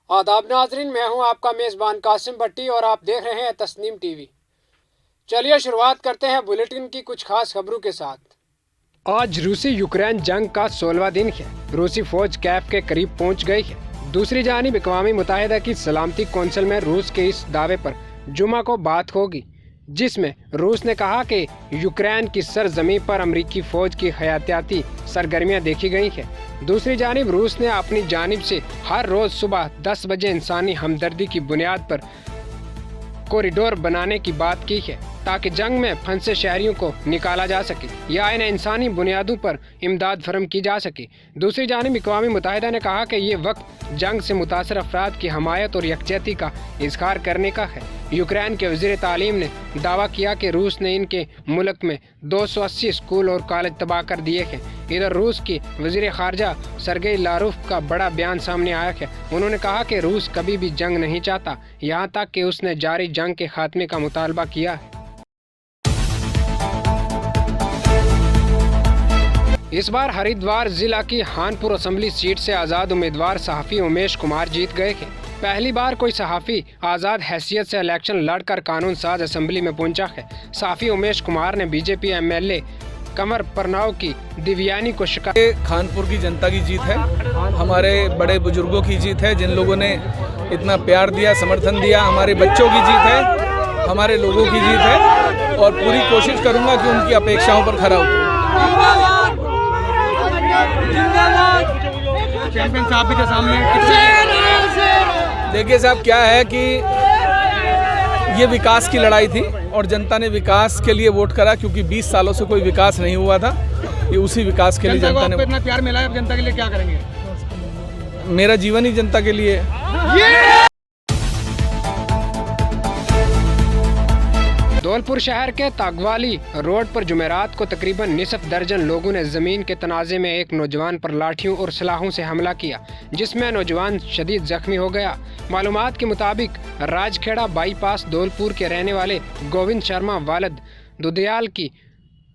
आदाब नाजरीन, मैं हूं आपका मेज़बान कासिम भट्टी और आप देख रहे हैं तस्नीम टीवी। चलिए शुरुआत करते हैं बुलेटिन की कुछ खास खबरों के साथ। आज रूसी यूक्रेन जंग का 16वां दिन है। रूसी फौज कैफ के करीब पहुंच गई है। दूसरी जानिब अक़वाम मुत्तहिदा की सलामती कौंसिल में रूस के इस दावे पर जुमा को बात होगी, जिसमें रूस ने कहा कि यूक्रेन की सरजमीं पर अमरीकी फौज की हयातियाती सरगर्मियां देखी गई है। दूसरी जानिब रूस ने अपनी जानिब से हर रोज़ सुबह 10 बजे इंसानी हमदर्दी की बुनियाद पर कॉरिडोर बनाने की बात की है, ताकि जंग में फंसे शहरियों को निकाला जा सके या इन्हें इंसानी बुनियादों पर इमदाद फरम की जा सके। दूसरी जानिब अक़वाम मुत्तहिदा ने कहा कि ये वक्त जंग से मुतासर अफराद की हमायत और यकजहती का इजहार करने का है। यूक्रेन के वज़ीर तालीम ने दावा किया कि रूस ने इनके मुल्क में 280 स्कूल और कॉलेज तबाह कर दिए हैं। इधर रूस की वज़ीर ख़ारजा सरगेई लारोफ का बड़ा बयान सामने आया है। उन्होंने कहा कि रूस कभी भी जंग नहीं चाहता, यहाँ तक कि उसने जारी जंग के खात्मे का मुतालबा किया है। इस बार हरिद्वार जिला की हानपुर असेंबली सीट से आज़ाद उम्मीदवार सहाफ़ी उमेश कुमार जीत गए हैं। पहली बार कोई सहाफ़ी आज़ाद हैसियत से इलेक्शन लड़कर कानून साज असेंबली में पहुंचा है। सहाफ़ी उमेश कुमार ने बीजेपी MLA कंवर परनाव की दिव्यानी को शिकायत। खानपुर की जनता की जीत है, हमारे बड़े बुजुर्गों की जीत है, जिन लोगों ने इतना प्यार दिया, समर्थन दिया। हमारे बच्चों की जीत है, हमारे लोगों की जीत है और पूरी कोशिश करूंगा कि उनकी अपेक्षाओं पर खरा उतरूं। चैंपियन साहब के सामने देखिए साहब, क्या है कि ये विकास की लड़ाई थी और जनता ने विकास के लिए वोट करा, क्योंकि 20 सालों से कोई विकास नहीं हुआ था। ये उसी विकास के लिए जनता ने इतना प्यार मिला है। जनता के लिए क्या करेंगे? मेरा जीवन ही जनता के लिए। धौलपुर शहर के तागवाली रोड पर जुमेरात को तकरीबन निसफ दर्जन लोगों ने जमीन के तनाजे में एक नौजवान पर लाठियों और सलाहों से हमला किया, जिसमें नौजवान शदीद जख्मी हो गया। मालूमात के मुताबिक राजखेड़ा बाईपास धौलपुर के रहने वाले गोविंद शर्मा वालिद दुदयाल की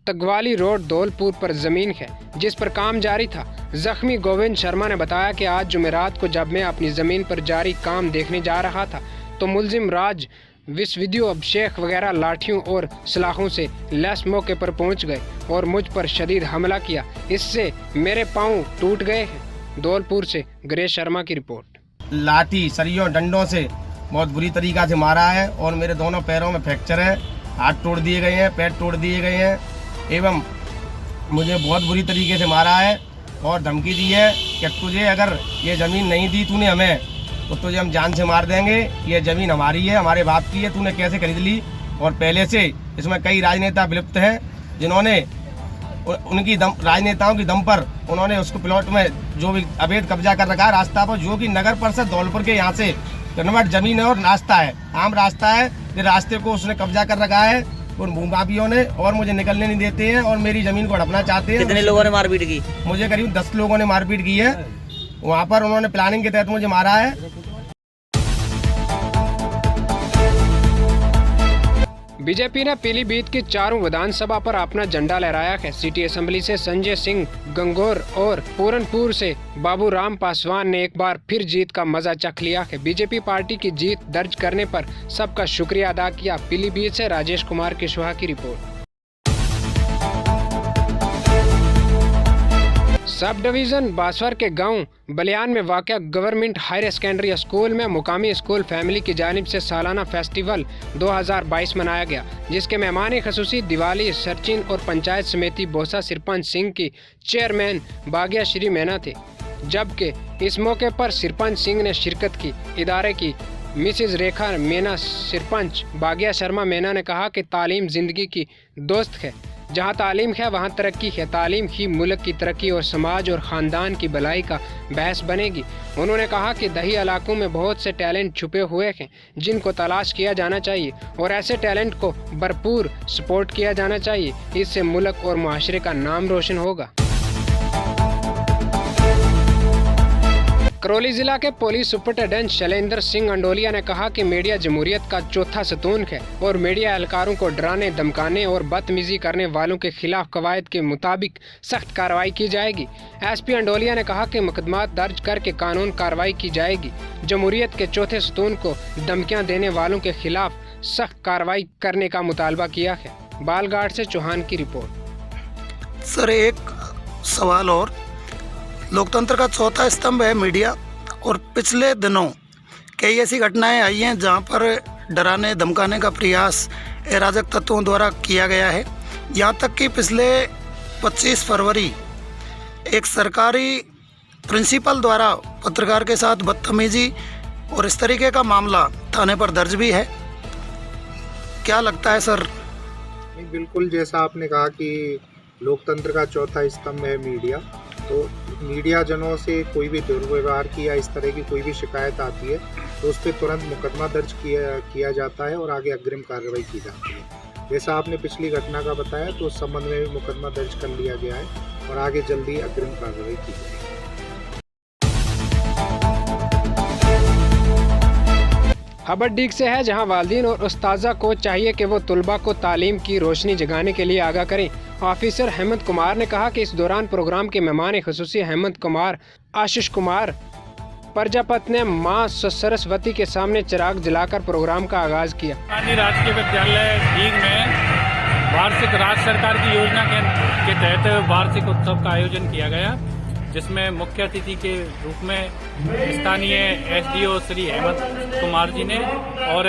तगवाली रोड धौलपुर पर ज़मीन है, जिस पर काम जारी था। जख्मी गोविंद शर्मा ने बताया कि आज जुमेरात को जब मैं अपनी ज़मीन पर जारी काम देखने जा रहा था तो मुलजिम राज विश्वविद्यो अभिषेक वगैरह लाठियों और सलाखों से लैस मौके पर पहुंच गए और मुझ पर शदीद हमला किया। इससे मेरे पाँव टूट गए हैं। धौलपुर से गणेश शर्मा की रिपोर्ट। लाठी सरियों डंडों से बहुत बुरी तरीक़ा से मारा है और मेरे दोनों पैरों में फ्रैक्चर है, हाथ तोड़ दिए गए हैं, पैर तोड़ दिए गए हैं एवं मुझे बहुत बुरी तरीके से मारा है और धमकी दी है कि तुझे अगर ये ज़मीन नहीं दी तूने हमें तो तुझे हम जान से मार देंगे। ये ज़मीन हमारी है, हमारे बाप की है, तूने कैसे खरीद ली। और पहले से इसमें कई राजनेता विलुप्त हैं, जिन्होंने उनकी राजनेताओं की दम पर उन्होंने उसको प्लॉट में जो भी अवैध कब्जा कर रखा है रास्ता पर, जो कि नगर परिषद धौलपुर के यहाँ से कन्वर्ट जमीन है और रास्ता है, आम रास्ता है। ये रास्ते को उसने कब्जा कर रखा है और भूमाफियों ने, और मुझे निकलने नहीं देते हैं और मेरी ज़मीन को हड़पना चाहते हैं। कितने लोगों ने मारपीट की? मुझे करीब 10 लोगों ने मारपीट की है। वहाँ पर उन्होंने प्लानिंग के तहत मुझे मारा है। बीजेपी ने पीलीभीत की चारों विधानसभा पर अपना झंडा लहराया है। सिटी असेंबली से संजय सिंह गंगोर और पूरनपुर से बाबू राम पासवान ने एक बार फिर जीत का मजा चख लिया है। बीजेपी पार्टी की जीत दर्ज करने पर सबका शुक्रिया अदा किया। पीलीभीत से राजेश कुमार कुशवाहा की रिपोर्ट। सब डिवीज़न बासवर के गांव बलियान में वाक़या गवर्नमेंट हायर सेकेंडरी स्कूल में मुकामी स्कूल फैमिली की जानिब से सालाना फेस्टिवल 2022 मनाया गया, जिसके मेहमान खसूसी दिवाली सचिन और पंचायत समिति बोसा सरपंच सिंह की चेयरमैन बागिया श्री मैना थे। जबकि इस मौके पर सरपंच सिंह ने शिरकत की। इदारे की मिसिज रेखा मैना सरपंच बागिया शर्मा मैना ने कहा कि तालीम ज़िंदगी की दोस्त है। जहाँ तालीम है वहाँ तरक्की है। तालीम ही मुल्क की तरक्की और समाज और ख़ानदान की भलाई का बहस बनेगी। उन्होंने कहा कि दही इलाकों में बहुत से टैलेंट छुपे हुए हैं, जिनको तलाश किया जाना चाहिए और ऐसे टैलेंट को भरपूर सपोर्ट किया जाना चाहिए। इससे मुल्क और माशरे का नाम रोशन होगा। करौली जिला के पुलिस सुपरिटेंडेंट शैलेंद्र सिंह अंडोलिया ने कहा कि मीडिया जमहूरियत का चौथा सतून है और मीडिया एहलकारों को डराने, धमकाने और बदतमीजी करने वालों के खिलाफ कवायद के मुताबिक सख्त कार्रवाई की जाएगी। एसपी अंडोलिया ने कहा कि मुकदमा दर्ज करके कानून कार्रवाई की जाएगी। जमहूरियत के चौथे सतून को धमकियां देने वालों के खिलाफ सख्त कार्रवाई करने का मुतालबा किया है। बालघाट से चौहान की रिपोर्ट। सर, एक सवाल और, लोकतंत्र का चौथा स्तंभ है मीडिया और पिछले दिनों कई ऐसी घटनाएं आई हैं जहां पर डराने धमकाने का प्रयास अराजक तत्वों द्वारा किया गया है। यहां तक कि पिछले 25 फरवरी एक सरकारी प्रिंसिपल द्वारा पत्रकार के साथ बदतमीजी और इस तरीके का मामला थाने पर दर्ज भी है। क्या लगता है सर? नहीं, बिल्कुल जैसा आपने कहा कि लोकतंत्र का चौथा स्तंभ है मीडिया, तो मीडिया जनों से कोई भी दुर्व्यवहार की या इस तरह की कोई भी शिकायत आती है तो उस पर तुरंत मुकदमा दर्ज किया जाता है और आगे अग्रिम कार्रवाई की जाती है। जैसा आपने पिछली घटना का बताया तो उस संबंध में भी मुकदमा दर्ज कर लिया गया है और आगे जल्दी अग्रिम कार्रवाई की जाएगी। खबर डीग से है, जहां वालिदैन और उस्ताजा को चाहिए कि वो तुलबा को तालीम की रोशनी जगाने के लिए आगाह करें। ऑफिसर हेमंत कुमार ने कहा कि इस दौरान प्रोग्राम के मेहमान खुसूसी हेमंत कुमार, आशीष कुमार प्रजापति ने मां सरस्वती के सामने चिराग जलाकर प्रोग्राम का आगाज किया। राजकीय विद्यालय डीग में वार्षिक राज्य सरकार की योजना के तहत वार्षिक उत्सव का आयोजन किया गया, जिसमें मुख्य अतिथि के रूप में स्थानीय एसडीओ श्री हेमंत कुमार जी ने और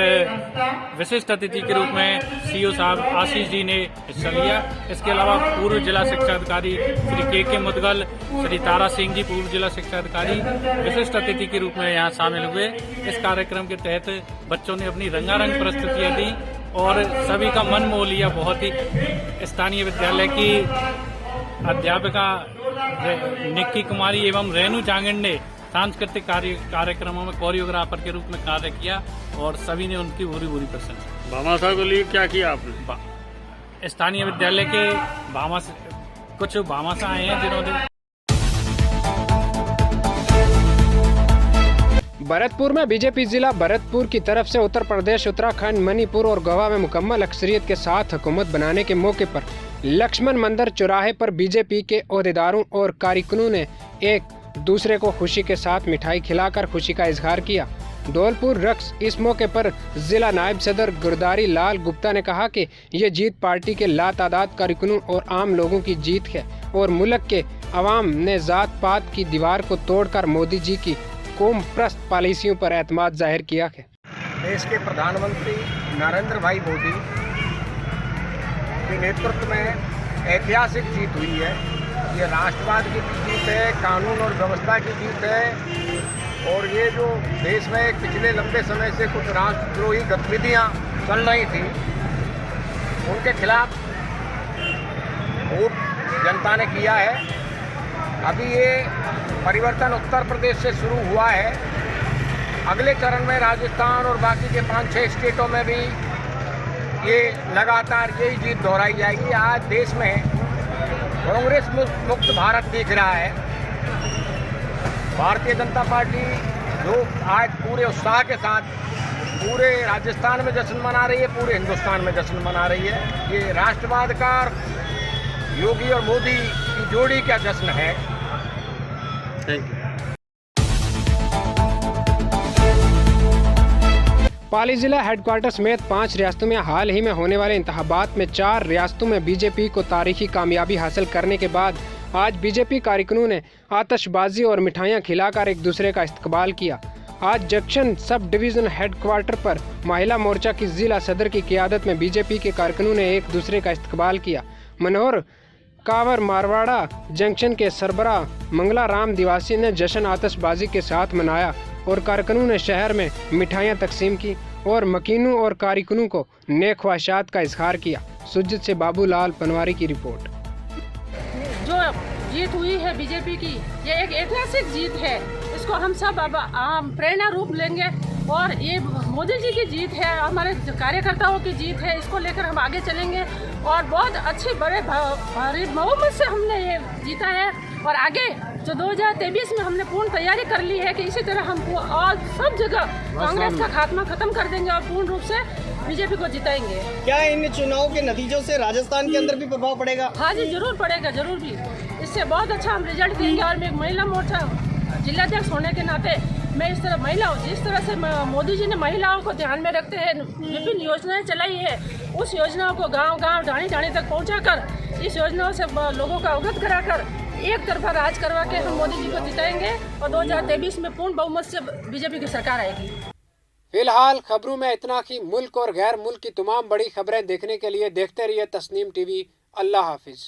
विशिष्ट अतिथि के रूप में सीओ साहब आशीष जी ने हिस्सा लिया। इसके अलावा पूर्व जिला शिक्षा अधिकारी श्री के मुदगल, श्री तारा सिंह जी पूर्व जिला शिक्षा अधिकारी विशिष्ट अतिथि के रूप में यहाँ शामिल हुए। इस कार्यक्रम के तहत बच्चों ने अपनी रंगारंग प्रस्तुतियाँ दी और सभी का मन मोह लिया। बहुत ही स्थानीय विद्यालय की अध्यापिका निक्की कुमारी एवं रेणु जांगड़ ने सांस्कृतिक कार्यक्रमों में कोरियोग्राफर के रूप में कार्य किया और सभी ने उनकी भूरी प्रशंसा। भामाशाह को लिए क्या किया आपने? स्थानीय विद्यालय के कुछ भामाशाह आए हैं जिन्होंने भरतपुर में बीजेपी जिला भरतपुर की तरफ से उत्तर प्रदेश, उत्तराखंड, मणिपुर और गोवा में मुकम्मल अक्सरियत के साथ हुकूमत बनाने के मौके पर लक्ष्मण मंदिर चौराहे पर बीजेपी के ओहदेदारों और कारकुनों ने एक दूसरे को खुशी के साथ मिठाई खिलाकर खुशी का इजहार किया। धौलपुर रक्स। इस मौके पर जिला नायब सदर गुरदारी लाल गुप्ता ने कहा कि ये जीत पार्टी के लातादाद कारकुनों और आम लोगों की जीत है और मुल्क के अवाम ने जात पात की दीवार को तोड़कर मोदी जी की कौम प्रस्त पॉलिसियों पर एतमाद जाहिर किया है। देश के प्रधानमंत्री नरेंद्र भाई मोदी के नेतृत्व में ऐतिहासिक जीत हुई है। ये राष्ट्रवाद की जीत है, कानून और व्यवस्था की जीत है और ये जो देश में पिछले लंबे समय से कुछ राष्ट्रद्रोही गतिविधियां चल रही थी उनके खिलाफ वोट जनता ने किया है। अभी ये परिवर्तन उत्तर प्रदेश से शुरू हुआ है, अगले चरण में राजस्थान और बाकी के 5-6 स्टेटों में भी ये लगातार यही जीत दोहराई जाएगी। आज देश में कांग्रेस मुक्त भारत दिख रहा है। भारतीय जनता पार्टी जो आज पूरे उत्साह के साथ पूरे राजस्थान में जश्न मना रही है, पूरे हिंदुस्तान में जश्न मना रही है। ये राष्ट्रवाद का योगी और मोदी की जोड़ी का जश्न है। Thank you. पाली जिला हेडक्वार्टर समेत 5 रियासतों में हाल ही में होने वाले इंतखाबात में 4 रियासतों में बीजेपी को तारीखी कामयाबी हासिल करने के बाद आज बीजेपी कारकुनों ने आतशबाजी और मिठाइयां खिलाकर एक दूसरे का इस्तकबाल किया। आज जंक्शन सब डिवीजन हेडक्वार्टर पर महिला मोर्चा की जिला सदर की क़ियादत में बीजेपी के कारकुनों ने एक दूसरे का इस्तकबाल किया। मनोहर कावर मारवाड़ा जंक्शन के सरबरा मंगला राम दिवासी ने जश्न आतशबाजी के साथ मनाया और कारकुनों ने शहर में मिठाइयां तकसीम की और मकीनों और कारकुनों को नेक ख्वाहिशात का इजहार किया। सुजित से बाबूलाल पनवारी की रिपोर्ट। जो जीत हुई है बीजेपी की, ये एक ऐतिहासिक जीत है। इसको हम सब अब प्रेरणा रूप लेंगे और ये मोदी जी की जीत है, हमारे कार्यकर्ताओं की जीत है। इसको लेकर हम आगे चलेंगे और बहुत अच्छी बड़े भारी बहुमत से हमने ये जीता है और आगे जो 2023 में हमने पूर्ण तैयारी कर ली है कि इसी तरह हम और सब जगह कांग्रेस का खात्मा खत्म कर देंगे और पूर्ण रूप से बीजेपी को जिताएंगे। क्या इन चुनाव के नतीजों से राजस्थान के अंदर भी प्रभाव पड़ेगा? हाँ जी, जरूर पड़ेगा, जरूर भी। इससे बहुत अच्छा हम रिजल्ट देंगे। और मैं महिला मोर्चा जिलाध्यक्ष होने के नाते मैं इस तरह जिस तरह से मोदी जी ने महिलाओं को ध्यान में रखते हैं विभिन्न योजनाएं चलाई है, उस योजनाओं को गांव-गांव डाणी तक पहुंचाकर इस योजनाओं से लोगों का अवगत कराकर एक तरफा राज करवा के हम मोदी जी को जिताएंगे और 2023 में पूर्ण बहुमत से बीजेपी की सरकार आएगी। फिलहाल खबरों में इतना ही। मुल्क और गैर मुल्क की तमाम बड़ी खबरें देखने के लिए देखते रहिए तस्नीम टीवी। अल्लाह हाफिज।